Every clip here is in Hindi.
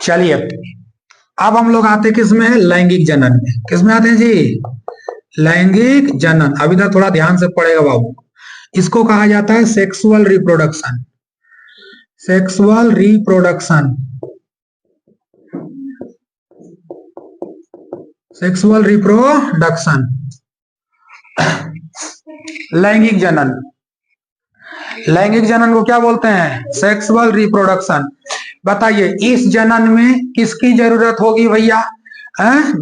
चलिए अब हम लोग आते किसमें है, लैंगिक जनन में। किसमें आते हैं जी, लैंगिक जनन। अब इधर थोड़ा ध्यान से पड़ेगा बाबू। इसको कहा जाता है sexual reproduction. Sexual reproduction, sexual reproduction, लैंगिक जनन। लैंगिक जनन को क्या बोलते हैं, सेक्सुअल रिप्रोडक्शन। बताइए इस जनन में किसकी जरूरत होगी भैया,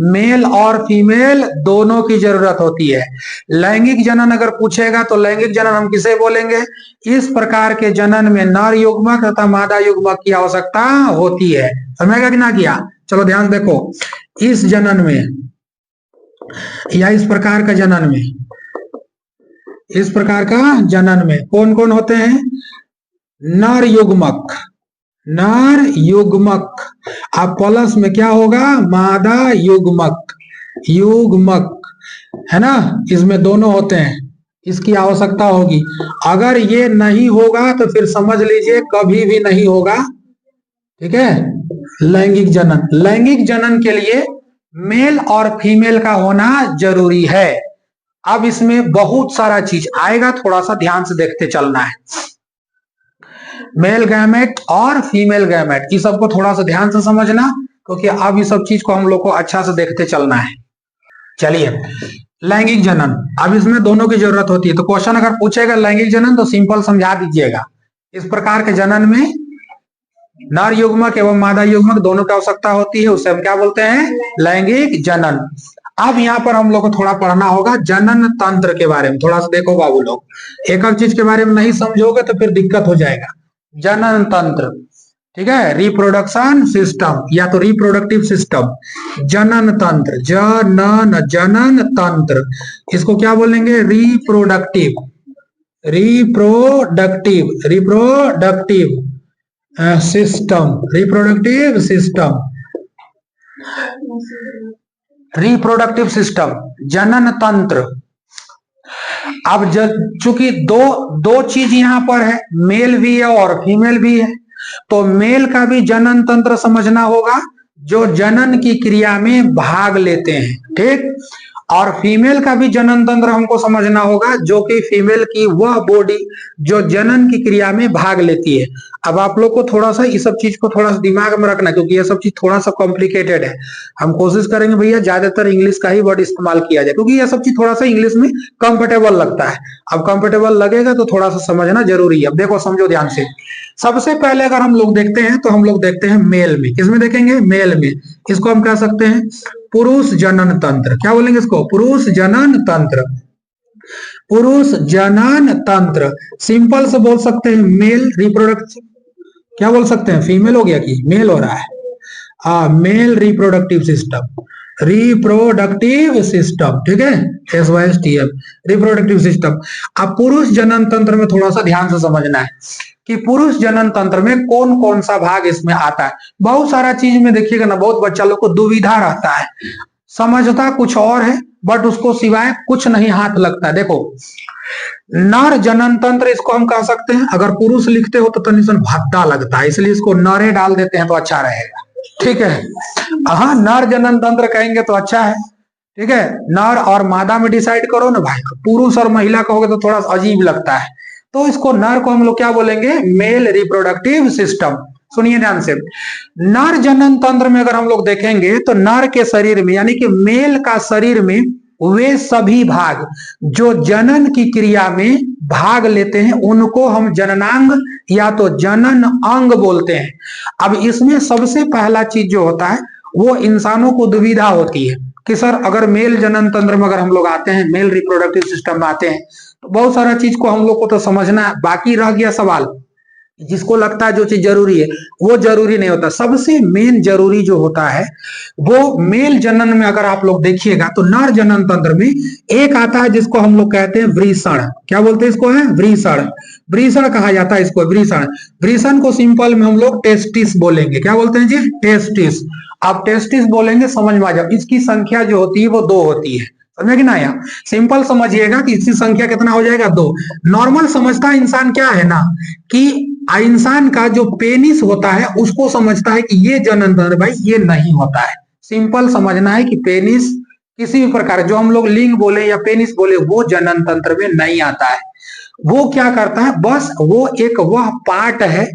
मेल और फीमेल दोनों की जरूरत होती है। लैंगिक जनन अगर पूछेगा तो लैंगिक जनन हम किसे बोलेंगे, इस प्रकार के जनन में नर युग्मक तथा मादा युग्मक की आवश्यकता होती है। समझेगा कि ना किया, चलो ध्यान देखो। इस जनन में या इस प्रकार का जनन में, इस प्रकार का जनन में कौन कौन होते हैं, नर युग्मक, नर युग्मक। अब प्लस में क्या होगा, मादा युग्मक, युग्मक है ना, इसमें दोनों होते हैं, इसकी आवश्यकता होगी। अगर ये नहीं होगा तो फिर समझ लीजिए कभी भी नहीं होगा। ठीक है, लैंगिक जनन, लैंगिक जनन के लिए मेल और फीमेल का होना जरूरी है। अब इसमें बहुत सारा चीज आएगा, थोड़ा सा ध्यान से देखते चलना है। मेल गैमेट और फीमेल गैमेट, इस सबको थोड़ा सा ध्यान से समझना, क्योंकि अब इस सब चीज को हम लोग को अच्छा से देखते चलना है। चलिए लैंगिक जनन, अब इसमें दोनों की जरूरत होती है। तो क्वेश्चन अगर पूछेगा लैंगिक जनन तो सिंपल समझा दीजिएगा, इस प्रकार के जनन में नर युग्मक एवं मादा युग्मक दोनों की आवश्यकता होती है, उसे हम क्या बोलते हैं, लैंगिक जनन। अब यहाँ पर हम लोग को थोड़ा पढ़ना होगा जनन तंत्र के बारे में। थोड़ा सा देखो बाबू लोग, एक चीज के बारे में नहीं समझोगे तो फिर दिक्कत हो जाएगा। जनन तंत्र, ठीक है, रिप्रोडक्शन सिस्टम या तो रिप्रोडक्टिव सिस्टम, जनन तंत्र, जनन, जनन तंत्र, इसको क्या बोलेंगे, reproductive, reproductive, reproductive system, reproductive system, reproductive system, जनन तंत्र। अब चूंकि दो दो चीज यहां पर है, मेल भी है और फीमेल भी है, तो मेल का भी जनन तंत्र समझना होगा जो जनन की क्रिया में भाग लेते हैं, ठीक, और फीमेल का भी जनन तंत्र हमको समझना होगा जो कि फीमेल की वह बॉडी जो जनन की क्रिया में भाग लेती है। अब आप लोग को थोड़ा सा इस सब चीज को थोड़ा सा दिमाग में रखना, क्योंकि ये सब चीज थोड़ा सा कॉम्प्लिकेटेड है। हम कोशिश करेंगे भैया ज्यादातर इंग्लिश का ही वर्ड इस्तेमाल किया जाए, क्योंकि ये सब चीज थोड़ा सा इंग्लिश में कंफर्टेबल लगता है। अब कंफर्टेबल लगेगा तो थोड़ा सा समझना जरूरी है। अब देखो समझो ध्यान से। सबसे पहले अगर हम लोग देखते हैं तो हम लोग देखते हैं मेल में, किसमें देखेंगे, मेल में। इसको हम कह सकते हैं पुरुष जनन तंत्र। क्या बोलेंगे इसको, पुरुष जनन तंत्र, पुरुष जनन तंत्र। सिंपल से बोल सकते हैं मेल रिप्रोडक्टिव, क्या बोल सकते हैं, फीमेल हो गया कि मेल हो रहा है, male reproductive system, reproductive system, ठीक है, SYSTM, रिप्रोडक्टिव सिस्टम। अब पुरुष जनन तंत्र में थोड़ा सा ध्यान से समझना है कि पुरुष जनन तंत्र में कौन कौन सा भाग इसमें आता है। बहुत सारा चीज में देखिएगा ना, बहुत बच्चा लोग को दुविधा रहता है, समझता कुछ और है बट उसको सिवाय कुछ नहीं हाथ लगता है। देखो नर जनन तंत्र इसको हम कह सकते हैं, अगर पुरुष लिखते हो तो तनिसन भद्दा लगता है, इसलिए इसको नरे डाल देते हैं तो अच्छा रहेगा, ठीक है। हाँ नर जनन तंत्र कहेंगे तो अच्छा है, ठीक है। नर और मादा में डिसाइड करो ना भाई, पुरुष और महिला कहोगे तो थोड़ा अजीब लगता है, तो इसको नर को हम लोग क्या बोलेंगे, मेल रिप्रोडक्टिव सिस्टम। सुनिए ध्यान से, नर जनन तंत्र में अगर हम लोग देखेंगे तो नर के शरीर में यानी कि मेल का शरीर में वे सभी भाग जो जनन की क्रिया में भाग लेते हैं उनको हम जननांग या तो जनन अंग बोलते हैं। अब इसमें सबसे पहला चीज जो होता है वो इंसानों को दुविधा होती है कि सर अगर मेल जनन तंत्र में अगर हम लोग आते हैं, मेल रिप्रोडक्टिव सिस्टम में आते हैं, तो बहुत सारा चीज को हम लोग को तो समझना है, बाकी रह गया सवाल। जिसको लगता है जो चीज जरूरी है वो जरूरी नहीं होता। सबसे मेन जरूरी जो होता है वो मेल जनन में अगर आप लोग देखिएगा तो नर जनन तंत्र में एक आता है जिसको हम लोग कहते हैं वृषण। क्या बोलते हैं इसको, है वृषण, वृषण कहा जाता है इसको, वृषण। वृषण को सिंपल में हम लोग टेस्टिस बोलेंगे। क्या बोलते हैं जी, टेस्टिस। आप टेस्टिस बोलेंगे समझ में आ जाओ, इसकी संख्या जो होती है वो 2 होती है, समझे कि ना। यहाँ सिंपल समझिएगा कि इसकी संख्या कितना हो जाएगा, 2। नॉर्मल समझता इंसान क्या है ना कि इंसान का जो पेनिस होता है उसको समझता है कि ये जनन तंत्र, भाई ये नहीं होता है। सिंपल समझना है कि पेनिस किसी भी प्रकार जो हम लोग लिंग बोले या पेनिस बोले वो जनन तंत्र में नहीं आता है। वो क्या करता है, बस वो एक वह पार्ट है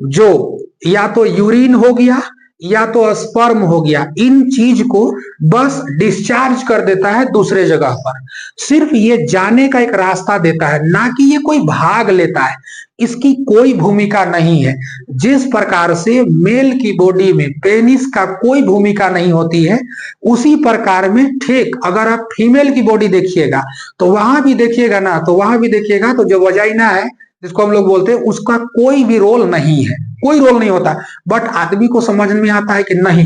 जो या तो यूरिन हो गया या तो स्पर्म हो गया, इन चीज को बस डिस्चार्ज कर देता है दूसरे जगह पर। सिर्फ ये जाने का एक रास्ता देता है, ना कि ये कोई भाग लेता है। इसकी कोई भूमिका नहीं है। जिस प्रकार से मेल की बॉडी में पेनिस का कोई भूमिका नहीं होती है, उसी प्रकार में ठीक अगर आप फीमेल की बॉडी देखिएगा तो वहां भी देखिएगा ना, तो वहां भी देखिएगा तो जो वजाइना है जिसको हम लोग बोलते हैं उसका कोई भी रोल नहीं है, कोई रोल नहीं होता। बट आदमी को समझ में आता है कि नहीं,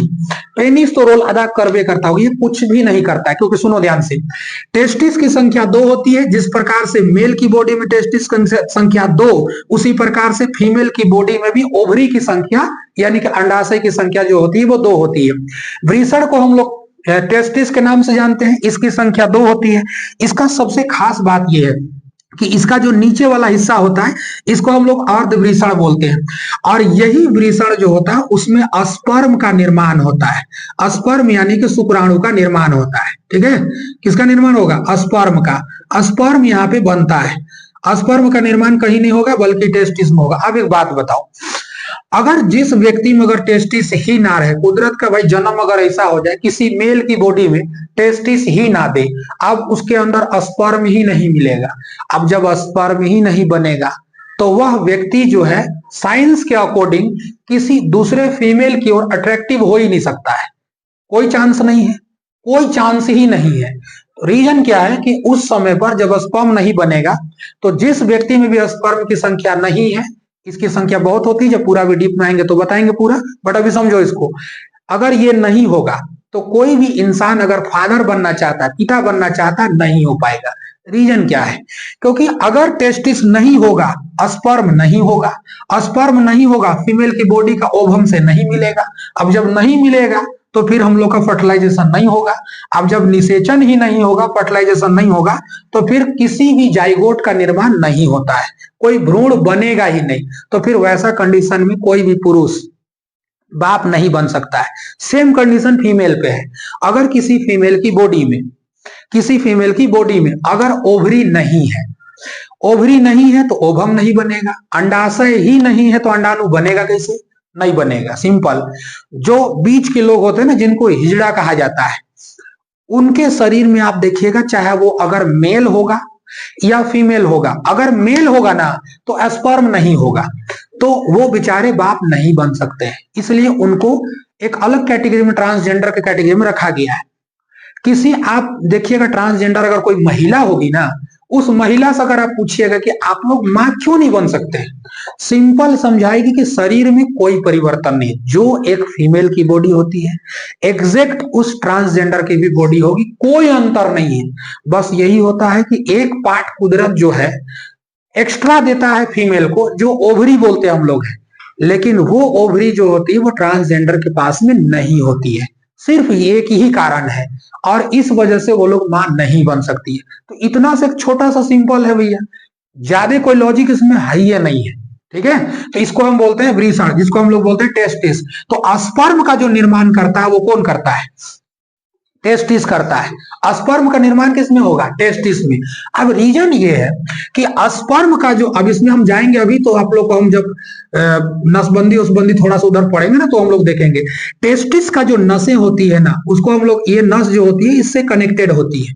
पेनिस तो रोल अदा करवे करता होगा, ये कुछ भी नहीं करता है। क्योंकि सुनो ध्यान से, टेस्टिस की संख्या 2 होती है। जिस प्रकार से मेल की बॉडी में टेस्टिस की संख्या 2, उसी प्रकार से फीमेल की बॉडी में भी ओवरी की संख्या यानी कि अंडाशय की संख्या जो होती है वो 2 होती है। वृषण को हम लोग टेस्टिस के नाम से जानते हैं, इसकी संख्या 2 होती है। इसका सबसे खास बात यह है कि इसका जो नीचे वाला हिस्सा होता है इसको हम लोग अर्धवृषण बोलते हैं, और यही वृषण जो होता है उसमें स्पर्म का निर्माण होता है। स्पर्म यानी कि शुक्राणु का निर्माण होता है। ठीक है, किसका निर्माण होगा, स्पर्म का। स्पर्म यहाँ पे बनता है। स्पर्म का निर्माण कहीं नहीं होगा बल्कि टेस्टिस में होगा। अब एक बात बताओ, अगर जिस व्यक्ति में अगर टेस्टिस ही ना रहे, कुदरत का भाई जन्म अगर ऐसा हो जाए किसी मेल की बॉडी में टेस्टिस ही ना दे, अब उसके अंदर स्पर्म ही नहीं मिलेगा। अब जब स्पर्म ही नहीं बनेगा तो वह व्यक्ति जो है साइंस के अकॉर्डिंग किसी दूसरे फीमेल की ओर अट्रैक्टिव हो ही नहीं सकता है। कोई चांस नहीं है, कोई चांस ही नहीं है। रीजन क्या है कि उस समय पर जब स्पर्म नहीं बनेगा तो जिस व्यक्ति में भी स्पर्म की संख्या नहीं है, इसकी संख्या बहुत होती है, जब पूरा भी डीप में आएंगे तो बताएंगे पूरा, बट अभी समझो इसको। अगर ये नहीं होगा तो कोई भी इंसान अगर फादर बनना चाहता है, पिता बनना चाहता है, नहीं हो पाएगा। रीजन क्या है, क्योंकि अगर टेस्टिस नहीं होगा स्पर्म नहीं होगा, स्पर्म नहीं होगा फीमेल की बॉडी का ओवम से नहीं मिलेगा। अब जब नहीं मिलेगा तो फिर हम लोग का फर्टिलाइजेशन नहीं होगा। अब जब निषेचन ही नहीं होगा, फर्टिलाइजेशन नहीं होगा, तो फिर किसी भी जाइगोट का निर्माण नहीं होता है, कोई भ्रूण बनेगा ही नहीं। तो फिर वैसा कंडीशन में कोई भी पुरुष बाप नहीं बन सकता है। सेम कंडीशन फीमेल पे है। अगर किसी फीमेल की बॉडी में अगर ओवरी नहीं है, ओवरी नहीं है तो ओवम नहीं बनेगा। अंडाशय ही नहीं है तो अंडाणु बनेगा कैसे, नहीं बनेगा। सिंपल। जो बीच के लोग होते हैं ना, जिनको हिजड़ा कहा जाता है, उनके शरीर में आप देखिएगा, चाहे वो अगर मेल होगा या फीमेल होगा, अगर मेल होगा ना तो स्पर्म नहीं होगा, तो वो बेचारे बाप नहीं बन सकते हैं। इसलिए उनको एक अलग कैटेगरी में, ट्रांसजेंडर के कैटेगरी में रखा गया है। किसी आप देखिएगा ट्रांसजेंडर अगर कोई महिला होगी ना, उस महिला से अगर आप पूछिएगा कि आप लोग मां क्यों नहीं बन सकते, सिंपल समझाएगी कि शरीर में कोई परिवर्तन नहीं। जो एक फीमेल की बॉडी होती है एग्जैक्ट उस ट्रांसजेंडर की भी बॉडी होगी, कोई अंतर नहीं है। बस यही होता है कि एक पार्ट कुदरत जो है एक्स्ट्रा देता है फीमेल को, जो ओवरी बोलते हैं हम लोग है, लेकिन वो ओवरी जो होती है वो ट्रांसजेंडर के पास में नहीं होती है। सिर्फ एक ही कारण है, और इस वजह से वो लोग मां नहीं बन सकती है। तो इतना से एक छोटा सा सिंपल है भैया, ज्यादा कोई लॉजिक इसमें है ही नहीं है। ठीक है, तो इसको हम बोलते हैं वृषण, जिसको हम लोग बोलते हैं टेस्टिस। तो स्पर्म का जो निर्माण करता है वो कौन करता है, टेस्टिस करता है। स्पर्म का निर्माण किसमें होगा, टेस्टिस में। अब रीजन ये है कि स्पर्म का जो, अब इसमें हम जाएंगे अभी, तो आप लोग को हम जब नसबंदी उसबंदी थोड़ा सा उधर पढ़ेंगे ना तो हम लोग देखेंगे टेस्टिस का जो नसें होती है ना, उसको हम लोग, ये नस जो होती है इससे कनेक्टेड होती है,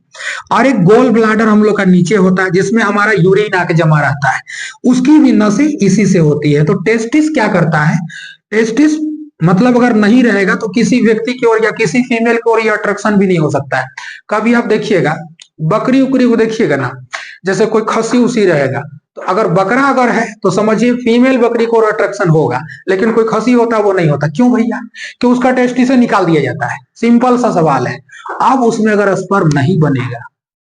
और एक गोल ब्लाडर हम लोग का नीचे होता है जिसमें हमारा यूरिन आके जमा रहता है, उसकी भी नसें इसी से होती है। तो टेस्टिस क्या करता है, टेस्टिस मतलब अगर नहीं रहेगा तो किसी व्यक्ति की ओर या किसी फीमेल की ओर ये अट्रैक्शन भी नहीं हो सकता है। कभी आप देखिएगा बकरी उकरी को देखिएगा ना, जैसे कोई खसी उसी रहेगा, तो अगर बकरा अगर है तो समझिए फीमेल बकरी को अट्रैक्शन होगा, लेकिन कोई खसी होता वो नहीं होता। क्यों भैया, कि उसका टेस्टिस से निकाल दिया जाता है। सिंपल सा सवाल है। अब उसमें अगर स्पर्म नहीं बनेगा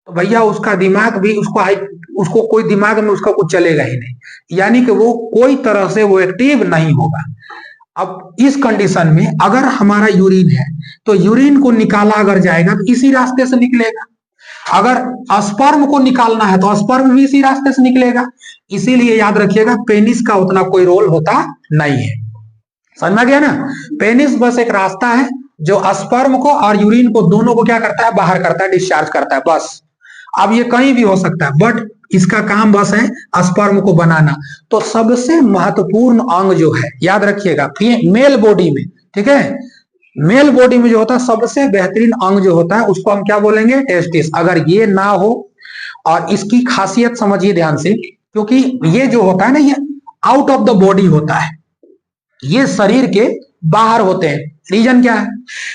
तो भैया उसका दिमाग भी, उसको कोई दिमाग में उसका कुछ चलेगा ही नहीं, यानी कि वो कोई तरह से वो एक्टिव नहीं होगा। अब इस कंडीशन में अगर हमारा यूरिन है तो यूरिन को निकाला अगर जाएगा तो इसी रास्ते से निकलेगा। अगर स्पर्म को निकालना है तो स्पर्म भी इसी रास्ते से निकलेगा। इसीलिए याद रखिएगा पेनिस का उतना कोई रोल होता नहीं है। समझ में गया ना? पेनिस बस एक रास्ता है जो स्पर्म को और यूरिन को दोनों को क्या करता है, बाहर करता है, डिस्चार्ज करता है, बस। अब ये कहीं भी हो सकता है, बट इसका काम बस है स्पर्म को बनाना। तो सबसे महत्वपूर्ण अंग जो है याद रखिएगा मेल बॉडी में, ठीक है, मेल बॉडी में जो होता है सबसे बेहतरीन अंग जो होता है उसको हम क्या बोलेंगे, टेस्टिस। अगर ये ना हो, और इसकी खासियत समझिए ध्यान से, क्योंकि ये जो होता है ना ये आउट ऑफ द बॉडी होता है, ये शरीर के बाहर होते हैं। रीजन क्या है?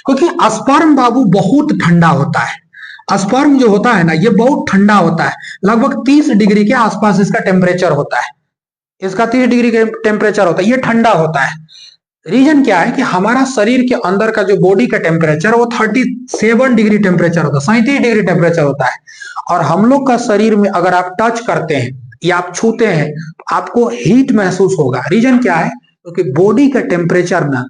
क्योंकि स्पर्म बाबू बहुत ठंडा होता है। स्पर्म जो होता है ना ये बहुत ठंडा होता है, लगभग 30 डिग्री के आसपास इसका टेम्परेचर होता है। इसका 30 डिग्री के टेम्परेचर होता है, ये ठंडा होता है। रीजन क्या है कि हमारा शरीर के अंदर का जो बॉडी का टेम्परेचर वो 37 डिग्री टेम्परेचर होता है, 37 डिग्री टेम्परेचर होता है। और हम लोग का शरीर में अगर आप टच करते हैं या आप छूते हैं तो आपको हीट महसूस होगा। रीजन क्या है? क्योंकि बॉडी का टेम्परेचर ना,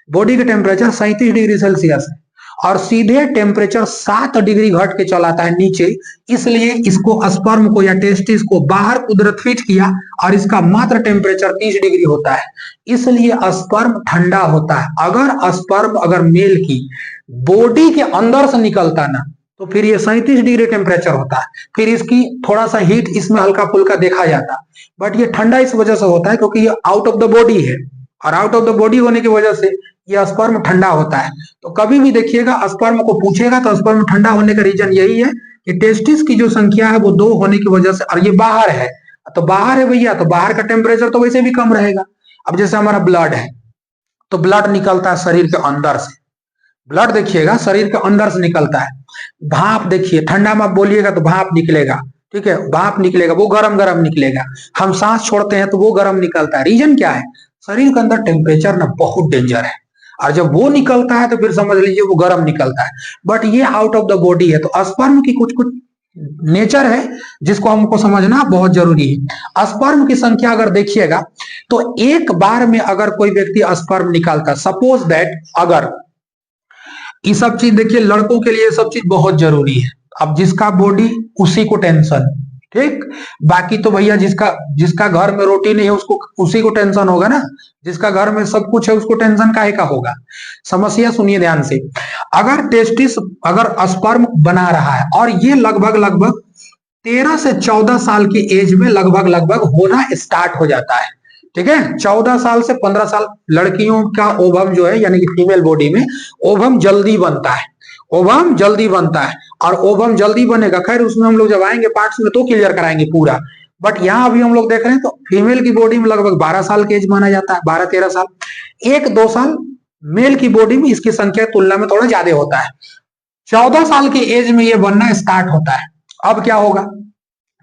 बॉडी का टेम्परेचर 37 डिग्री सेल्सियस है और सीधे टेम्परेचर 7 डिग्री घट के चला आता है नीचे। इसलिए इसको स्पर्म को या टेस्टिस को बाहर कुदरत फिट किया और इसका मात्र टेम्परेचर 30 डिग्री होता है, इसलिए स्पर्म ठंडा होता है। अगर स्पर्म अगर मेल की बॉडी के अंदर से निकलता ना तो फिर ये 37 डिग्री टेम्परेचर होता है, फिर इसकी थोड़ा सा हीट इसमें हल्का फुल्का देखा जाता। बट ये ठंडा इस वजह से होता है क्योंकि ये आउट ऑफ द बॉडी है, और आउट ऑफ द बॉडी होने की वजह से ये स्पर्म ठंडा होता है। तो कभी भी देखिएगा स्पर्म को पूछेगा तो स्पर्म ठंडा होने का रीजन यही है कि टेस्टिस की जो संख्या है वो 2 होने की वजह से, और ये बाहर है, तो बाहर है भैया, तो बाहर का टेम्परेचर तो वैसे भी कम रहेगा। अब जैसे हमारा ब्लड है तो ब्लड निकलता है शरीर के अंदर से, ब्लड देखिएगा शरीर के अंदर से निकलता है। भाप देखिए, ठंडा में आप बोलिएगा तो भाप निकलेगा, ठीक है, भाप निकलेगा, वो गरम गरम निकलेगा। हम सांस छोड़ते हैं तो वो गरम निकलता है। रीजन क्या है? शरीर के अंदर टेम्परेचर ना बहुत डेंजर है, और जब वो निकलता है तो फिर समझ लीजिए वो गर्म निकलता है। बट ये आउट ऑफ द बॉडी है। तो स्पर्म की कुछ कुछ नेचर है जिसको हमको समझना बहुत जरूरी है। स्पर्म की संख्या अगर देखिएगा तो एक बार में अगर कोई व्यक्ति स्पर्म निकालता, सपोज दैट, अगर ये सब चीज देखिए लड़कों के लिए सब चीज बहुत जरूरी है। अब जिसका बॉडी उसी को टेंशन, ठीक, बाकी तो भैया जिसका जिसका घर में रोटी नहीं है उसको उसी को टेंशन होगा ना, जिसका घर में सब कुछ है उसको टेंशन काहे का होगा। समस्या सुनिए ध्यान से, अगर टेस्टिस अगर स्पर्म बना रहा है और ये लगभग लगभग 13 से 14 साल की एज में लगभग लगभग होना स्टार्ट हो जाता है, ठीक है। 14 साल से 15 साल लड़कियों का ओवम जो है यानी कि फीमेल बॉडी में ओवम जल्दी बनता है, ओवम जल्दी बनता है, और ओवम जल्दी बनेगा। खैर उसमें हम लोग जब आएंगे पार्ट्स में तो क्लियर कराएंगे पूरा, बट यहाँ अभी हम लोग देख रहे हैं तो फीमेल की बॉडी में लगभग 12 साल की एज माना जाता है, 12-13 साल। 1-2 साल मेल की बॉडी में इसकी संख्या तुलना में थोड़ा ज्यादा होता है। 14 साल की एज में ये बनना स्टार्ट होता है। अब क्या होगा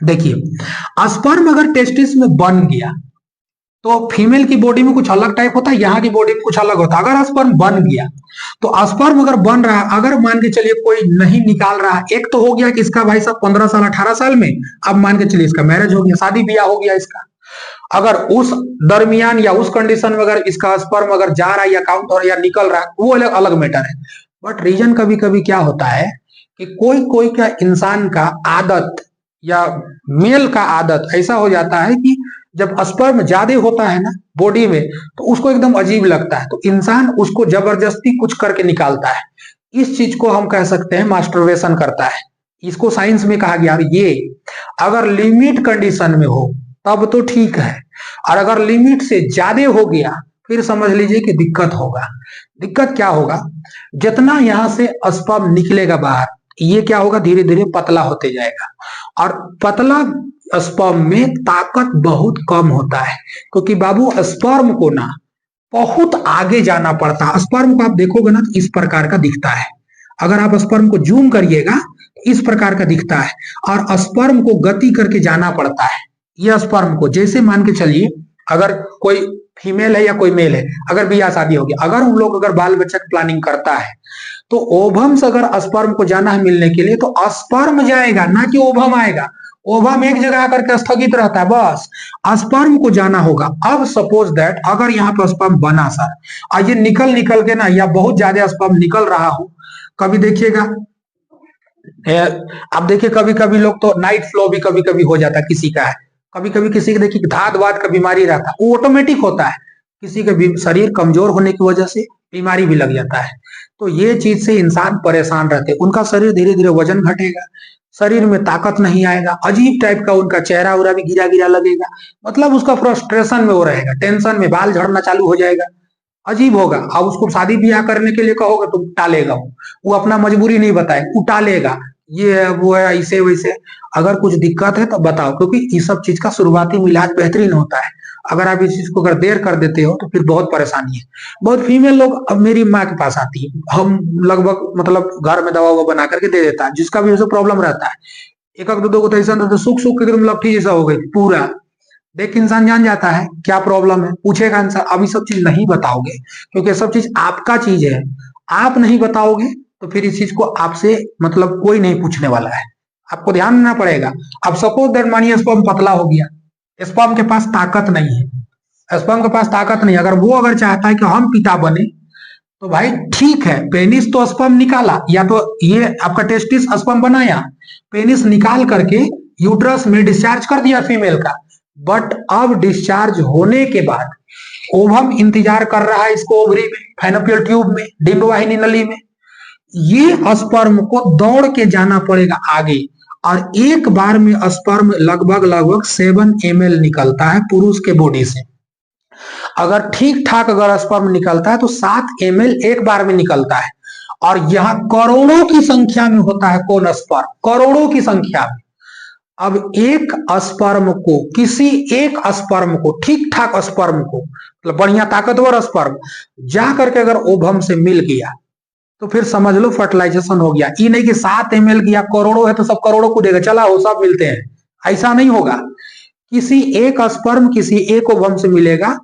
देखिए, स्पर्म अगर टेस्टिस में बन गया तो फीमेल की बॉडी में कुछ अलग टाइप होता है, यहाँ की बॉडी में कुछ अलग होता है। अगर स्पर्म बन गया तो स्पर्म अगर बन रहा है, अगर मान के चलिए कोई नहीं निकाल रहा है, एक तो हो गया कि इसका भाई साहब 15 साल 18 साल में, अब मान के चलिए इसका मैरिज हो गया, शादी ब्याह हो गया इसका, अगर उस दरमियान या उस कंडीशन में अगर इसका स्पर्म अगर जा रहा है या काउंट हो रहा है या निकल रहा है वो अलग अलग मैटर है। बट रीजन कभी कभी क्या होता है कि कोई कोई का इंसान का आदत या मेल का आदत ऐसा हो जाता है कि जब स्पर्म ज्यादा होता है ना बॉडी में तो उसको एकदम अजीब लगता है, तो इंसान उसको जबरदस्ती कुछ करके निकालता है। इस चीज को हम कह सकते हैं मास्टरबेशन करता है। इसको साइंस में कहा गया। ये अगर लिमिट कंडीशन में हो तब तो ठीक है, और अगर लिमिट से ज्यादा हो गया फिर समझ लीजिए कि दिक्कत होगा। दिक्कत क्या होगा, जितना यहां से स्पर्म निकलेगा बाहर ये क्या होगा, धीरे धीरे पतला होते जाएगा, और पतला स्पर्म में ताकत बहुत कम होता है, क्योंकि बाबू स्पर्म को ना बहुत आगे जाना पड़ता है। स्पर्म को आप देखोगे ना तो इस प्रकार का दिखता है, अगर आप स्पर्म को जूम करिएगा तो इस प्रकार का दिखता है, और स्पर्म को गति करके जाना पड़ता है। यह स्पर्म को जैसे मान के चलिए अगर कोई फीमेल है या कोई मेल है, अगर ब्याह शादी हो गया, अगर हम लोग अगर बाल बच्चा की प्लानिंग करता है तो ओवम से अगर स्पर्म को जाना है मिलने के लिए तो स्पर्म जाएगा ना कि ओवम आएगा। ओवम एक जगह आकर के स्थगित रहता है, बस स्पर्म को जाना होगा। अब सपोज दैट अगर यहाँ पे स्पर्म बना सर, और ये निकल निकल के ना या बहुत ज्यादा स्पर्म निकल रहा हो, कभी देखिएगा अब देखिए कभी कभी लोग तो नाइट फ्लो भी कभी कभी हो जाता है, किसी का है, कभी कभी किसी के देखिए धात वात का बीमारी रहता है, वो ऑटोमेटिक होता है, किसी का शरीर कमजोर होने की वजह से बीमारी भी लग जाता है। तो ये चीज से इंसान परेशान रहते हैं, उनका शरीर धीरे धीरे वजन घटेगा, शरीर में ताकत नहीं आएगा, अजीब टाइप का उनका चेहरा उरा भी गिरा गिरा लगेगा, मतलब उसका फ्रस्ट्रेशन में वो रहेगा, टेंशन में, बाल झड़ना चालू हो जाएगा, अजीब होगा। अब उसको शादी ब्याह करने के लिए कहोगे तो टालेगा, वो अपना मजबूरी नहीं बताए, वो टालेगा, ये है वो है ऐसे वैसे। अगर कुछ दिक्कत है तो बताओ, क्योंकि इस सब चीज का शुरुआती में इलाज बेहतरीन होता है। अगर आप इस चीज को अगर देर कर देते हो तो फिर बहुत परेशानी है। बहुत फीमेल लोग अब मेरी माँ के पास आती है, हम लगभग मतलब घर में दवा बना करके दे देता है, जिसका भी प्रॉब्लम रहता है, एक एक दो को तो ऐसा तो सुख सुख एकदम लपटी जैसा हो गई पूरा, देख के इंसान जान जाता है क्या प्रॉब्लम है, पूछेगा इंसान। अब ये सब चीज नहीं बताओगे, क्योंकि सब चीज आपका चीज है, आप नहीं बताओगे तो फिर इस चीज को आपसे मतलब कोई नहीं पूछने वाला है, आपको ध्यान देना पड़ेगा। अब सपोज दैट मानिए स्पर्म पतला हो गया, स्पर्म के पास ताकत नहीं है, स्पर्म के पास ताकत नहीं, अगर वो अगर चाहता है कि हम पिता बने तो भाई ठीक है, पेनिस तो स्पर्म निकाला, या तो ये आपका टेस्टिस स्पर्म बनाया, पेनिस निकाल करके यूट्रस में डिस्चार्ज कर दिया फीमेल का, बट अब डिस्चार्ज होने के बाद ओवम इंतजार कर रहा है इसको ओवरी में, फैलोपियन ट्यूब में, डिंबवाहिनी नली में, ये स्पर्म को दौड़ के जाना पड़ेगा आगे, और एक बार में स्पर्म लगभग लगभग 7 ml निकलता है पुरुष के बॉडी से। अगर ठीक ठाक अगर स्पर्म निकलता है तो 7 ml एक बार में निकलता है, और यहां करोड़ों की संख्या में होता है कौन स्पर्म, करोड़ों की संख्या में। अब एक स्पर्म को, किसी एक स्पर्म को, ठीक ठाक स्पर्म को, मतलब बढ़िया ताकतवर स्पर्म जा करके अगर ओवम से मिल गया तो फिर समझ लो फर्टिलाइजेशन हो गया। ये नहीं कि 7 ml की, करोड़ों है तो सब करोड़ों को देगा, चला हो सब मिलते हैं, ऐसा नहीं होगा। किसी एक स्पर्म किसी एक ओवम से मिलेगा,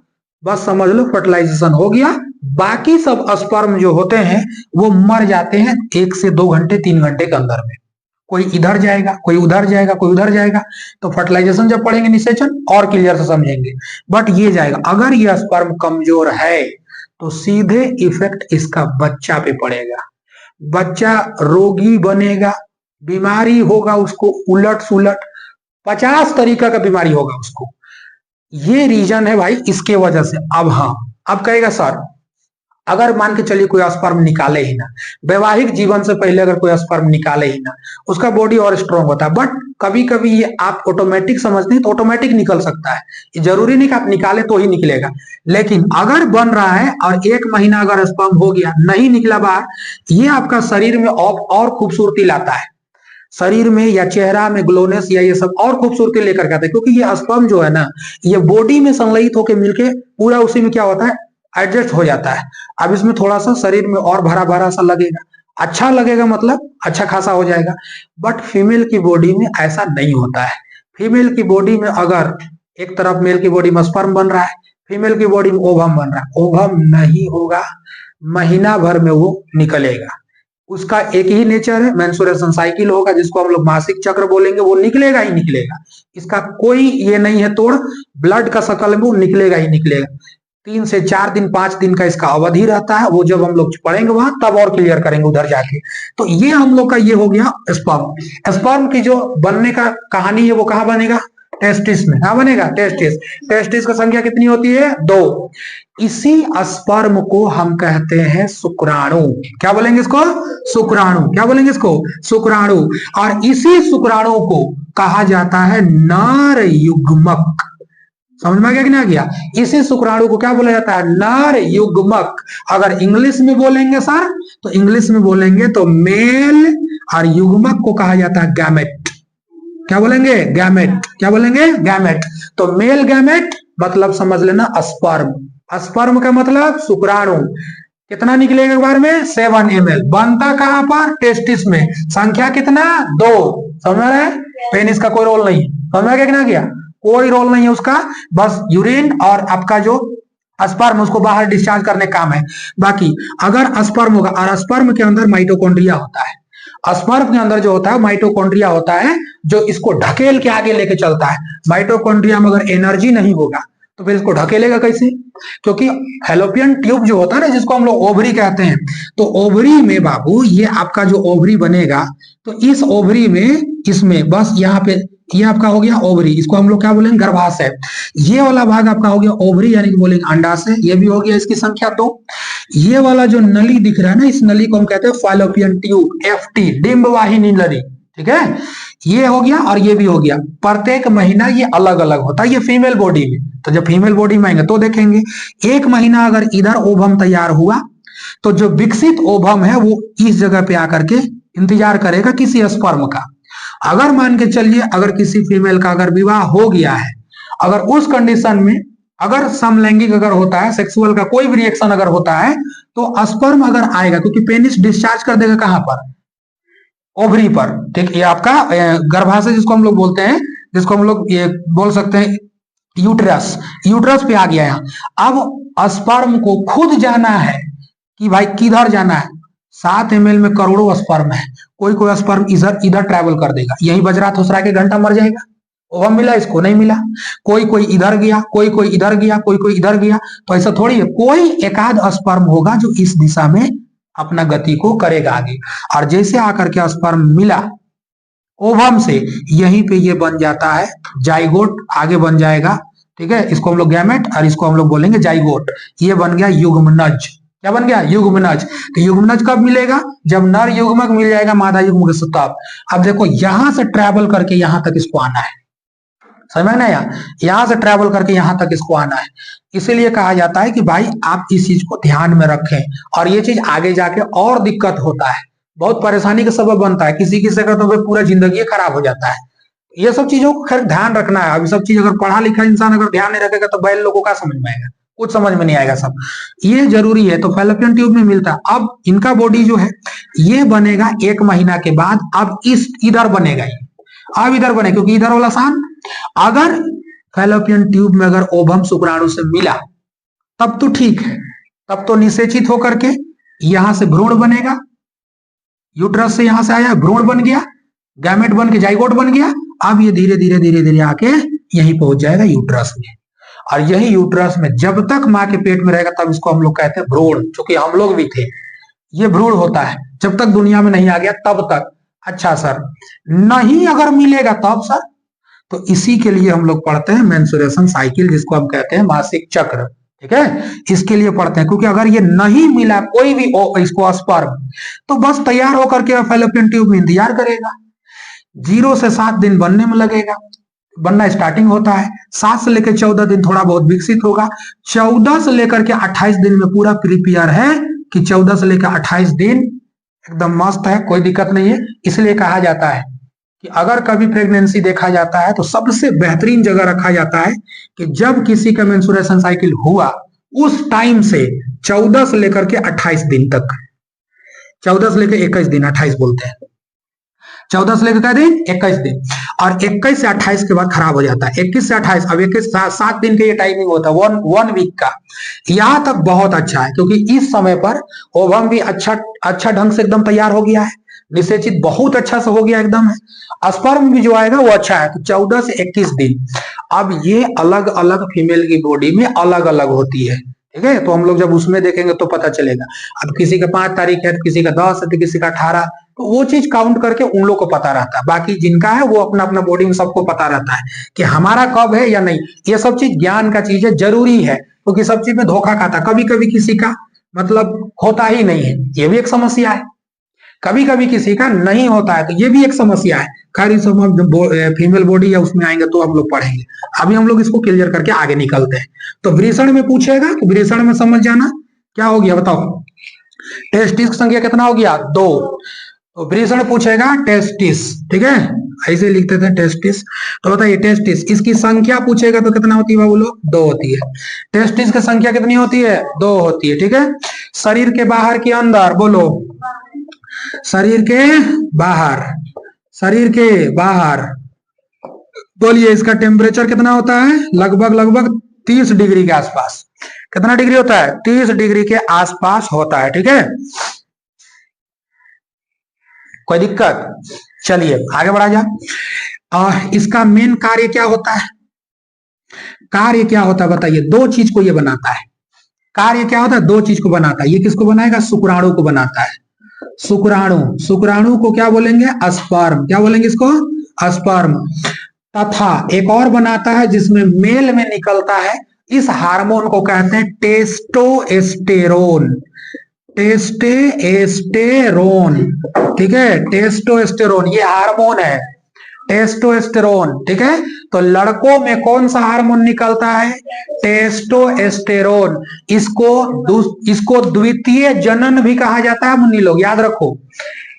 बस समझ लो फर्टिलाइजेशन हो गया। बाकी सब स्पर्म जो होते हैं वो मर जाते हैं 1 से 2 घंटे 3 घंटे के अंदर में, कोई इधर जाएगा, कोई उधर जाएगा, कोई उधर जाएगा। तो फर्टिलाइजेशन जब पढ़ेंगे निषेचन और क्लियर से समझेंगे, बट ये जाएगा। अगर ये स्पर्म कमजोर है तो सीधे इफेक्ट इसका बच्चा पे पड़ेगा, बच्चा रोगी बनेगा, बीमारी होगा उसको उलट सुलट, 50 तरीका का बीमारी होगा उसको। ये रीजन है भाई इसके वजह से। अब हाँ, अब कहेगा सर अगर मान के चलिए कोई स्पर्म निकाले ही ना, वैवाहिक जीवन से पहले अगर कोई स्पर्म निकाले ही ना, उसका बॉडी और स्ट्रांग होता है, बट कभी कभी ये आप ऑटोमेटिक समझते हैं तो ऑटोमेटिक निकल सकता है, ये जरूरी नहीं कि आप निकाले तो ही निकलेगा। लेकिन अगर बन रहा है और 1 महीना अगर स्पर्म हो गया नहीं निकला बाहर, ये आपका शरीर में और खूबसूरती लाता है, शरीर में या चेहरा में ग्लोनेस या ये सब और खूबसूरती लेकर के आता है, क्योंकि ये स्पर्म जो है ना, ये बॉडी में संलयित होकर मिलके पूरा उसी में क्या होता है, एडजस्ट हो जाता है। अब इसमें थोड़ा सा शरीर में और भरा भरा सा लगेगा, अच्छा लगेगा, मतलब अच्छा खासा हो जाएगा। बट फीमेल की बॉडी में ऐसा नहीं होता है। फीमेल की बॉडी में अगर एक तरफ मेल की बॉडी में स्पर्म बन रहा है, फीमेल की बॉडी में ओवम बन रहा है, ओवम नहीं होगा, महीना भर में वो निकलेगा। उसका एक ही नेचर है, मेंस्ट्रुएशन साइकिल होगा जिसको हम लोग मासिक चक्र बोलेंगे, वो निकलेगा ही निकलेगा, इसका कोई ये नहीं है तोड़, ब्लड का शकल में वो निकलेगा ही निकलेगा। 3 से 4 दिन 5 दिन का इसका अवधि रहता है, वो जब हम लोग पढ़ेंगे वहां तब और क्लियर करेंगे उधर जाके। तो ये हम लोग का ये हो गया स्पर्म। स्पर्म की जो बनने का कहानी है वो कहाँ बनेगा, टेस्टिस में। कहाँ बनेगा, टेस्टिस। टेस्टिस का संख्या कितनी होती है, 2। इसी स्पर्म को हम कहते हैं शुक्राणु। क्या बोलेंगे इसको, शुक्राणु। क्या बोलेंगे इसको, शुक्राणु। और इसी शुक्राणु को कहा जाता है नर युग्मक। समझ में आ गया कि नहीं आ गया, इसी शुक्राणु को क्या बोला जाता है, नर युग्मक। अगर इंग्लिश में बोलेंगे सर तो इंग्लिश में बोलेंगे तो मेल, और युग्मक को कहा जाता है गैमेट। क्या बोलेंगे, गैमेट। क्या बोलेंगे, गैमेट। तो मेल गैमेट मतलब समझ लेना स्पर्म। स्पर्म का मतलब शुक्राणु। कितना निकलेगा एक बार में, 7 ml। बनता कहां पर, टेस्टिस में। संख्या कितना, 2। समझ रहे हैं, पेनिस का कोई रोल नहीं। समझ में क्या गया, कोई रोल नहीं है उसका, बस यूरिन और आपका जो स्पर्म उसको बाहर डिस्चार्ज करने काम है। बाकी अगर स्पर्म होगा, और स्पर्म के अंदर माइटोकॉन्ड्रिया होता है, स्पर्म के अंदर जो होता है माइटोकॉन्ड्रिया होता है जो इसको ढकेल के आगे लेके चलता है। माइटोकॉन्ड्रिया में अगर एनर्जी नहीं होगा तो फिर इसको ढकेलेगा कैसे? क्योंकि फैलोपियन ट्यूब जो होता है ना, जिसको हम लोग ओवरी कहते हैं, तो ओवरी में बाबू ये आपका जो ओवरी बनेगा, तो इस ओवरी में, इसमें बस यहाँ पे ये आपका हो गया ओवरी, इसको हम लोग क्या बोलेंगे? गर्भाशय। ये वाला भाग आपका हो गया ओवरी, यानी कि बोलेंगे अंडाशय। ये भी हो गया इसकी संख्या। तो ये वाला जो नली दिख रहा है ना, इस नली को हम कहते हैं फैलोपियन ट्यूब, एफटी, डिंब वाहिनी नली। ठीक है, ये हो गया और ये भी हो गया। प्रत्येक महीना ये अलग अलग होता है, ये फीमेल बॉडी में। तो जब फीमेल बॉडी में आएंगे तो देखेंगे, एक महीना अगर इधर ओवम तैयार हुआ, तो जो विकसित ओवम है वो इस जगह पे आकर के इंतजार करेगा किसी स्पर्म का। अगर मान के चलिए, अगर किसी फीमेल का अगर विवाह हो गया है, अगर उस कंडीशन में अगर समलैंगिक अगर होता है, सेक्सुअल का कोई भी रिएक्शन अगर होता है, तो स्पर्म अगर आएगा, क्योंकि पेनिस डिस्चार्ज कर देगा कहां पर? ओवरी पर। ठीक, ये आपका गर्भाशय जिसको हम लोग बोलते हैं, जिसको हम लोग ये बोल सकते हैं यूट्रस, यूट्रस पे आ गया यहाँ। अब स्पर्म को खुद जाना है कि भाई किधर जाना है। 7 ml में करोड़ों स्पर्म है, कोई कोई स्पर्म इधर इधर ट्रैवल कर देगा, यही बजरा थोसरा के घंटा मर जाएगा। ओवम मिला, इसको नहीं मिला। कोई कोई इधर गया, कोई कोई इधर गया, कोई कोई इधर गया। तो ऐसा थोड़ी है, कोई एकाध स्पर्म होगा जो इस दिशा में अपना गति को करेगा आगे। और जैसे आकर के स्पर्म मिला ओवम से, यहीं पे ये बन जाता है जाइगोट, आगे बन जाएगा। ठीक है, इसको हम लोग गैमेट और इसको हम लोग बोलेंगे जाइगोट। ये बन गया युग्मनज। क्या बन गया? युग्मनज। तो युग्मनज कब मिलेगा? जब नर युग्मक मिल जाएगा मादा युग्मक से तब। अब देखो यहां से ट्रैवल करके यहां तक इसको आना है, समझ में ना? यहां से ट्रैवल करके यहां तक इसको आना है। इसीलिए कहा जाता है कि भाई आप इस चीज को ध्यान में रखें, और ये चीज आगे जाके और दिक्कत होता है, बहुत परेशानी का सबब बनता है। किसी किसी का तो पूरा जिंदगी खराब हो जाता है। ये सब चीजों को खैर ध्यान रखना है। अभी सब चीज अगर पढ़ा लिखा इंसान अगर ध्यान नहीं रखेगा तो बैल लोगों का समझ में आएगा, कुछ समझ में नहीं आएगा सब। ये जरूरी है। तो फैलोपियन ट्यूब में मिलता है। अब इनका बॉडी जो है ये बनेगा 1 महीना के बाद। अब इस इधर बनेगा ये, अब इधर बने, क्योंकि इधर वाला सान, अगर फैलोपियन ट्यूब में अगर ओवम शुक्राणु से मिला तब तो ठीक है, तब तो निषेचित होकर के यहां से भ्रूण बनेगा। यूट्रस से यहां से आया, भ्रूण बन गया, गैमेट बन के जाइगोट बन गया। अब ये धीरे धीरे धीरे धीरे आके यहीं पहुंच जाएगा यूट्रस में, और यही यूट्रस में जब तक माँ के पेट में रहेगा तब इसको हम लोग कहते हैं भ्रूण। चूंकि हम लोग भी थे, ये भ्रूण होता है जब तक दुनिया में नहीं आ गया तब तक। अच्छा सर, नहीं अगर मिलेगा तब सर? तो इसी के लिए हम लोग पढ़ते हैं मेंस्ट्रुएशन साइकिल, जिसको हम कहते हैं मासिक चक्र। ठीक है, इसके लिए पढ़ते हैं, क्योंकि अगर ये नहीं मिला कोई भी इसको स्पर्म, तो बस तैयार होकर के फैलोपियन ट्यूब में इंतजार करेगा। 0 से 7 दिन बनने में लगेगा, बनना स्टार्टिंग होता है। 7 से लेकर 14 दिन थोड़ा बहुत विकसित होगा। 14 से लेकर के 28 दिन में पूरा प्रिपेयर है, कि 14 से लेकर 28 दिन एकदम मस्त है, कोई दिक्कत नहीं है। इसलिए कहा जाता है कि अगर कभी प्रेगनेंसी देखा जाता है तो सबसे बेहतरीन जगह रखा जाता है कि जब किसी का मेंस्ट्रुएशन साइकिल हुआ उस टाइम से 14 से लेकर के 28 दिन तक, 14 से लेकर 21 दिन, 28 बोलते हैं, 14 से लेकर क्या दिन? 21 दिन। और 21 से 28 के बाद खराब हो जाता है। 21 से 28, अब 21 7 दिन का ये टाइमिंग होता है, वन वीक का। यहां तक बहुत अच्छा है, क्योंकि इस समय पर ओवम भी अच्छा ढंग से एकदम तैयार हो गया है, निषेचित बहुत अच्छा से हो गया एकदम है। स्पर्म भी जो आएगा वो अच्छा है। तो 14 से 21 दिन। अब ये अलग अलग फीमेल की बॉडी में अलग अलग होती है। ठीक है, तो हम लोग जब उसमें देखेंगे तो पता चलेगा। अब किसी का 5 तारीख है, तो किसी का 10 है, तो किसी का 18, तो वो चीज काउंट करके उन लोग को पता रहता है। बाकी जिनका है वो अपना अपना बॉडी में सबको पता रहता है कि हमारा कब है या नहीं। ये सब चीज ज्ञान का चीज है, जरूरी है, क्योंकि तो सब चीज में धोखा खाता। कभी कभी किसी का मतलब होता ही नहीं है, ये भी एक समस्या है। कभी कभी किसी का नहीं होता है, तो ये भी एक समस्या है। खैर इस फीमेल बॉडी या उसमें आएंगे तो हम लोग पढ़ेंगे। अभी हम लोग इसको क्लियर करके आगे निकलते हैं। तो वृषण में पूछेगा, तो वृषण में समझ जाना क्या हो गया, बताओ। टेस्टिस की संख्या कितना हो गया? 2। तो वृषण पूछेगा टेस्टिस, ठीक है, ऐसे लिखते थे टेस्टिस। तो बताइए टेस्टिस, इसकी संख्या पूछेगा तो कितना होती है बाबू लोग? 2 होती है। टेस्टिस की संख्या कितनी होती है? 2 होती है। ठीक है, शरीर के बाहर के अंदर, बोलो। शरीर के बाहर, शरीर के बाहर बोलिए, इसका टेम्परेचर कितना होता है? लगभग 30 डिग्री के आसपास। कितना डिग्री होता है? 30 डिग्री के आसपास होता है। ठीक है, कोई दिक्कत? चलिए आगे बढ़ा जा। इसका मेन कार्य क्या होता है? कार्य क्या होता है बताइए, दो चीज को ये बनाता है। कार्य क्या होता है, दो चीज को बनाता है। ये किसको बनाएगा, शुक्राणु को बनाता है। शुक्राणु, शुक्राणु को क्या बोलेंगे, स्पर्म। क्या बोलेंगे इसको, स्पर्म। तथा एक और बनाता है जिसमें मेल में निकलता है, इस हार्मोन को कहते हैं टेस्टोस्टेरोन। टेस्टोस्टेरोन, ठीक है, टेस्टोस्टेरोन ये हार्मोन है, टेस्टोस्टेरोन, ठीक है। तो लड़कों में कौन सा हार्मोन निकलता है, टेस्टोस्टेरोन। इसको द्वितीय जनन भी कहा जाता है, मुन्नी लोग याद रखो,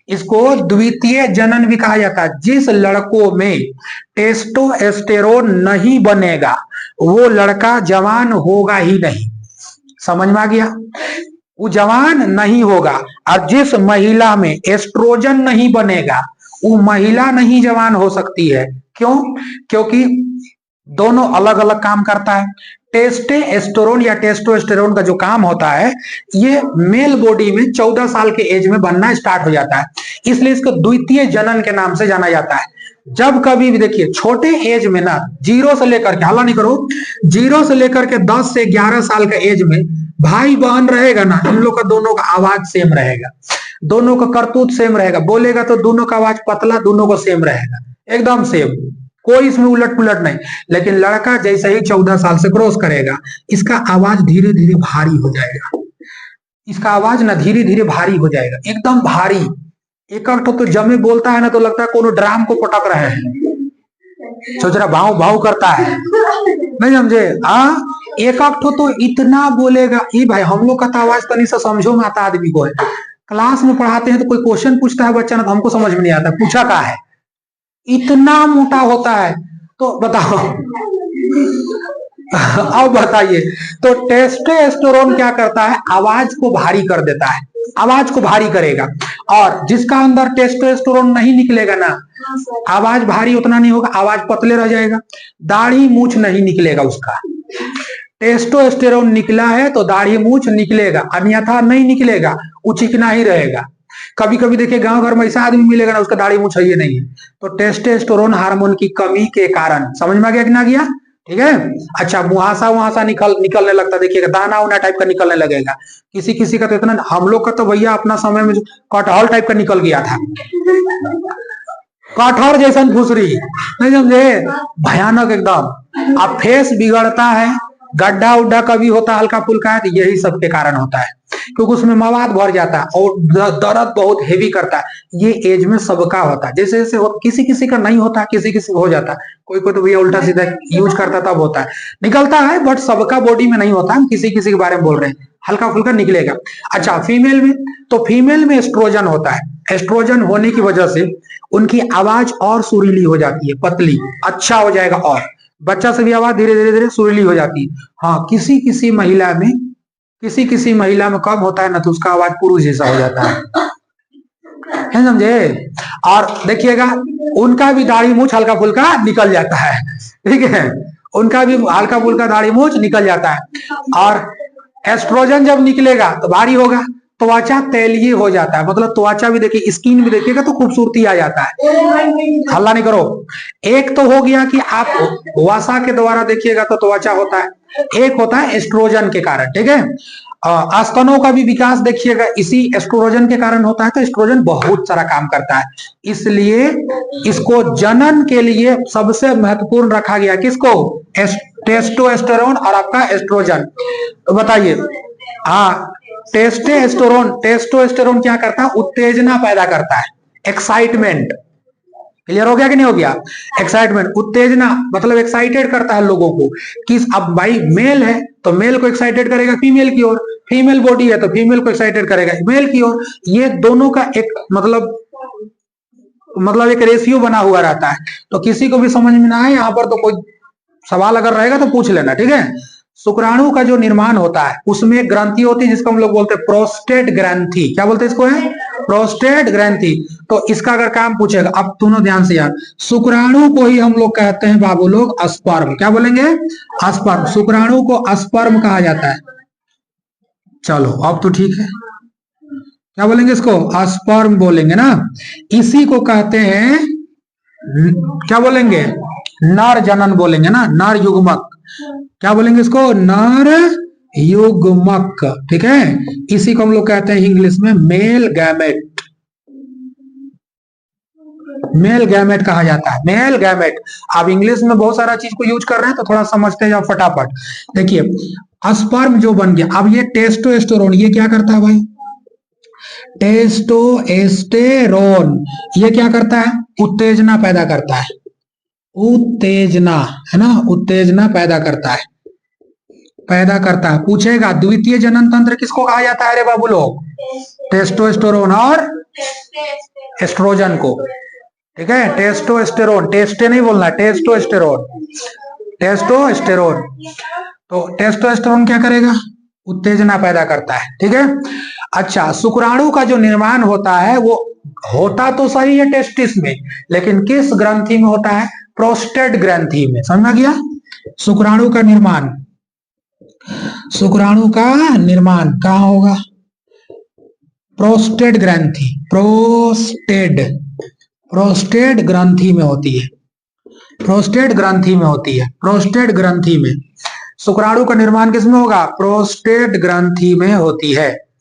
इसको द्वितीय जनन भी कहा जाता है। जिस लड़कों में टेस्टोस्टेरोन नहीं बनेगा वो लड़का जवान होगा ही नहीं, समझ में आ गया, वो जवान नहीं होगा। और जिस महिला में एस्ट्रोजन नहीं बनेगा वो महिला नहीं जवान हो सकती है। क्यों, क्योंकि दोनों अलग अलग काम करता है। टेस्टोस्टेरोन या टेस्टोस्टेरोन का जो काम होता है ये मेल बॉडी में 14 साल के एज में बनना स्टार्ट हो जाता है, इसलिए इसको द्वितीय जनन के नाम से जाना जाता है। जब कभी भी देखिए छोटे एज में ना, 0 से लेकर के, हल्ला नहीं करो, 0 से लेकर के 10 से 11 साल के एज में भाई बहन रहेगा ना, इन लोग का दोनों का आवाज सेम रहेगा, दोनों का करतूत सेम रहेगा, बोलेगा तो दोनों का आवाज पतला, दोनों को सेम रहेगा, एकदम सेम, कोई इसमें उलट पुलट नहीं। लेकिन लड़का जैसे ही 14 साल से क्रॉस करेगा इसका आवाज धीरे धीरे भारी हो जाएगा, इसका आवाज ना धीरे धीरे भारी हो जाएगा, एकदम भारी। एक तो जब बोलता है ना तो लगता है कोनो ड्राम को पटक रहे हैं, सोच रहा भाव भाव करता है, नहीं समझे। हाँ, एक तो इतना बोलेगा, ये भाई हम लोग का तो आवाज तनी सा समझो में आता आदमी को है। क्लास में पढ़ाते हैं तो कोई क्वेश्चन पूछता है बच्चा ना, तो हमको समझ में नहीं आता पूछा का है, इतना मोटा होता है। तो बताओ अब बताइए, तो टेस्टोस्टेरोन क्या करता है, आवाज को भारी कर देता है, आवाज को भारी करेगा। और जिसका अंदर टेस्टोस्टेरोन नहीं निकलेगा ना, आवाज भारी उतना नहीं होगा, आवाज पतले रह जाएगा, दाढ़ी मूछ नहीं निकलेगा उसका। टेस्टोस्टेरोन निकला है तो दाढ़ी मूछ निकलेगा, अन्यथा नहीं निकलेगा, वो चिकना ही रहेगा। कभी कभी देखिए गांव घर में ऐसा आदमी मिलेगा ना उसका दाढ़ी मूछ है नहीं है, तो टेस्टोस्टेरोन हार्मोन की कमी के कारण, समझ में आ गया कि ना गया, ठीक है। अच्छा, मुहासा वहासा निकलने लगता, देखिएगा दाना उना टाइप का निकलने लगेगा। किसी किसी का तो इतना, हम लोग का तो भैया अपना समय में कटहल टाइप का निकल गया था, कटहल जैसा घुसरी, नहीं समझे, भयानक एकदम। अब फेस बिगड़ता है, गड्ढा उड्ढा कभी होता है हल्का फुल्का है, तो यही सब के कारण होता है, क्योंकि उसमें मवाद भर जाता है और दर्द बहुत हेवी करता है। ये एज में सबका होता है, जैसे जैसे किसी किसी का नहीं होता, किसी किसी को हो जाता है, कोई कोई तो भैया उल्टा सीधा यूज करता तब होता है, निकलता है, बट सबका बॉडी में नहीं होता, हम किसी किसी के बारे में बोल रहे हैं, हल्का फुल्का निकलेगा। अच्छा, फीमेल में, तो फीमेल में एस्ट्रोजन होता है, एस्ट्रोजन होने की वजह से उनकी आवाज और सुरीली हो जाती है, पतली, अच्छा हो जाएगा, और बच्चा से भी आवाज धीरे धीरे धीरे सुरीली हो जाती है। हाँ, किसी किसी महिला में कम होता है ना, तो उसका आवाज पुरुष जैसा हो जाता है समझे। और देखिएगा उनका भी दाढ़ी मूछ हल्का फुल्का निकल जाता है, ठीक है, उनका भी हल्का फुल्का दाढ़ी मूछ निकल जाता है। और एस्ट्रोजन जब निकलेगा तो भारी होगा, त्वचा तैलीय हो जाता है, मतलब त्वचा भी देखिए, स्किन भी देखिएगा तो खूबसूरती आ जाता है, हल्ला नहीं करो। एक तो हो गया कि आप वसा के द्वारा देखिएगा तो त्वचा होता है, एक होता है एस्ट्रोजन के कारण, ठीक है। स्तनों का भी विकास देखिएगा इसी एस्ट्रोजन के कारण होता है, तो एस्ट्रोजन बहुत सारा काम करता है, इसलिए इसको जनन के लिए सबसे महत्वपूर्ण रखा गया, किसको, टेस्टोस्टेरोन और आपका एस्ट्रोजन। तो बताइए, हाँ, टेस्टोस्टेरोन क्या करता है, उत्तेजना पैदा करता है, एक्साइटमेंट, क्लियर हो गया कि नहीं हो गया, एक्साइटमेंट, उत्तेजना, मतलब एक्साइटेड करता है लोगों को। किस, अब भाई मेल है तो मेल को एक्साइटेड करेगा फीमेल की ओर, फीमेल बॉडी है तो फीमेल को एक्साइटेड करेगा मेल की ओर, ये दोनों का एक मतलब एक रेशियो बना हुआ रहता है। तो किसी को भी समझ में ना आए यहाँ पर तो कोई सवाल अगर रहेगा तो पूछ लेना, ठीक है। शुक्राणु का जो निर्माण होता है उसमें एक ग्रंथि होती है जिसको हम लोग बोलते हैं प्रोस्टेट ग्रंथि, क्या बोलते हैं इसको, है प्रोस्टेट ग्रंथि। तो इसका अगर काम पूछेगा, अब दोनों ध्यान से यार, शुक्राणु को ही हम लोग कहते हैं बाबू लोग स्पर्म, क्या बोलेंगे, स्पर्म, शुक्राणु को स्पर्म कहा जाता है। चलो अब तो ठीक है, क्या बोलेंगे इसको, स्पर्म बोलेंगे ना। इसी को कहते हैं, क्या बोलेंगे, नर जनन बोलेंगे ना, नर युग्मक, क्या बोलेंगे इसको? नर युग्मक। ठीक है, इसी को हम लोग कहते हैं इंग्लिश में मेल गैमेट। मेल गैमेट कहा जाता है, मेल गैमेट। आप इंग्लिश में बहुत सारा चीज को यूज कर रहे हैं तो थोड़ा समझते जाओ फटाफट। देखिए, स्पर्म जो बन गया, अब ये टेस्टोस्टेरोन ये क्या करता है भाई? टेस्टोस्टेरोन ये क्या करता है? उत्तेजना पैदा करता है। उत्तेजना, है ना, उत्तेजना पैदा करता है, पैदा करता है। पूछेगा द्वितीय जनन तंत्र किसको कहा जाता है रे बाबू लोग? टेस्टोस्टेरोन और एस्ट्रोजन को। ठीक है, टेस्टोस्टेरोन, टेस्टे नहीं बोलना, टेस्टोस्टेरोन, टेस्टोस्टेरोन। तो टेस्टोस्टेरोन क्या करेगा? उत्तेजना पैदा करता है। ठीक है, अच्छा, शुक्राणु का जो निर्माण होता है वो होता तो सही है टेस्टिस में, लेकिन किस ग्रंथि में होता है? प्रोस्टेट ग्रंथि में। समझ में गया? शुक्राणु का निर्माण, शुक्राणु का निर्माण कहाँ होगा? प्रोस्टेट ग्रंथि, प्रोस्टेट, प्रोस्टेट ग्रंथि में होती है, प्रोस्टेट ग्रंथि में होती है, प्रोस्टेट ग्रंथि में। शुक्राणु का निर्माण किसमें होगा? प्रोस्टेट ग्रंथि में होती है।